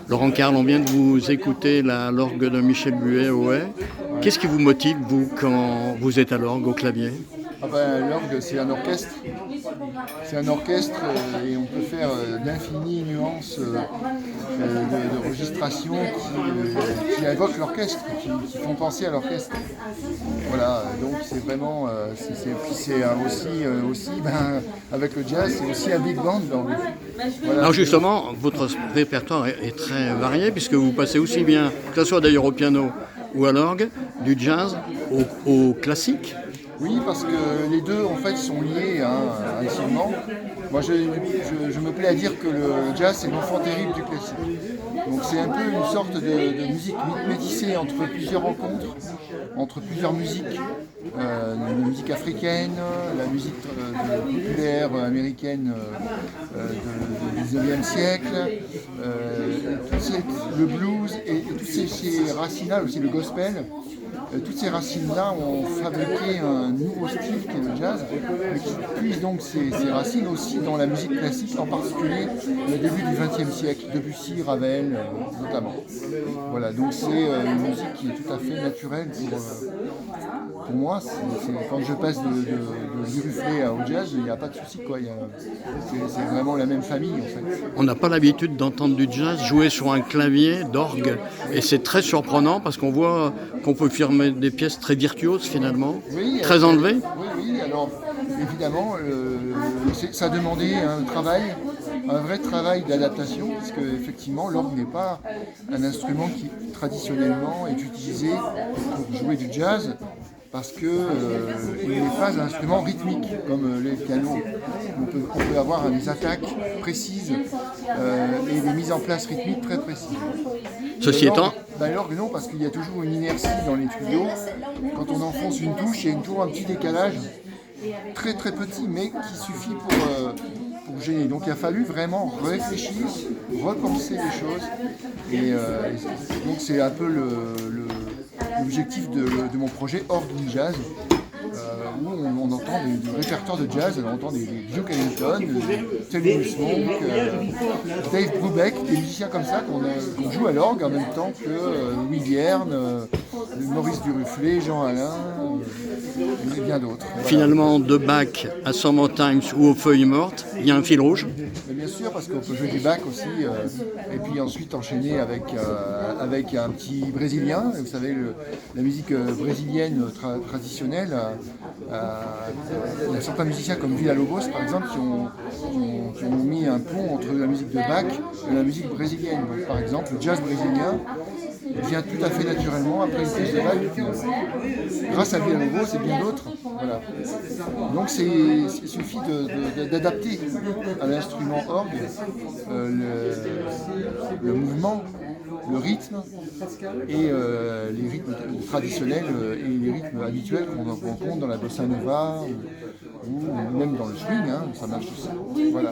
Laurent Carl, on vient de vous écouter l'orgue de Michel Buet au Hay. Qu'est-ce qui vous motive, vous, quand vous êtes à l'orgue, au clavier? L'orgue, c'est un orchestre. C'est un orchestre et on peut faire d'infinies nuances de registration qui invoquent l'orchestre, qui font penser à l'orchestre. Voilà, donc c'est vraiment. Avec le jazz, c'est aussi un big band. Voilà. Alors justement, votre répertoire est très varié, puisque vous passez aussi bien, que ce soit d'ailleurs au piano ou à l'orgue, du jazz au classique. Oui, parce que les deux en fait sont liés intimement. Moi, je me plais à dire que le jazz c'est l'enfant terrible du classique. Donc c'est un peu une sorte de musique métissée entre plusieurs rencontres, entre plusieurs musiques, la musique africaine, la musique populaire américaine du 19e siècle, le blues et toutes ces racines-là, aussi le gospel. Toutes ces racines-là ont fabriqué un nouveau style qui est le jazz, mais qui puise donc ces racines aussi dans la musique classique, en particulier le début du XXe siècle, Debussy, Ravel notamment. Voilà, donc c'est une musique qui est tout à fait naturelle pour moi. Quand je passe du Rufflet au jazz, il n'y a pas de souci, quoi. C'est vraiment la même famille en fait. On n'a pas l'habitude d'entendre du jazz jouer sur un clavier d'orgue, et c'est très surprenant parce qu'on voit qu'on peut firmer des pièces très virtuoses finalement, Oui, très enlevées. Oui, alors évidemment, ça a demandé un vrai travail d'adaptation, parce que effectivement l'orgue n'est pas un instrument qui traditionnellement est utilisé pour jouer du jazz, parce que il n'est pas un instrument rythmique comme les pianos. On peut avoir des attaques précises et des mises en place rythmiques très précises. Ceci étant, L'orgue non, parce qu'il y a toujours une inertie dans les tuyaux. Quand on enfonce une touche, il y a toujours un petit décalage, très très petit, mais qui suffit pour gêner. Donc il a fallu vraiment réfléchir, repenser les choses. Et donc c'est un peu l'objectif de mon projet Orgue in Jazz, où on entend du répertoire de jazz, on entend des Duke Ellington, Thelonious Monk, Dave Brubeck, des musiciens comme ça qu'on joue à l'orgue en même temps que Louis Vierne, Maurice Duruflé, Jean Alain et bien d'autres. Voilà. finalement, de Bach à Summer Times ou aux Feuilles Mortes, il y a un fil rouge. Mais bien sûr, parce qu'on peut jouer du Bach aussi, et puis ensuite enchaîner avec un petit brésilien. Vous savez, la musique brésilienne traditionnelle, il y a certains musiciens comme Villa-Lobos par exemple qui ont mis un pont entre la musique de Bach et la musique brésilienne. Donc, par exemple, le jazz brésilien vient tout à fait naturellement après une pièce de Bach, grâce à Villa-Lobos et bien d'autres. Voilà. Donc il suffit d'adapter à l'instrument orgue le mouvement, le rythme et les rythmes traditionnels et les rythmes habituels qu'on rencontre dans la bossa nova ou même dans le swing, ça marche aussi. Voilà.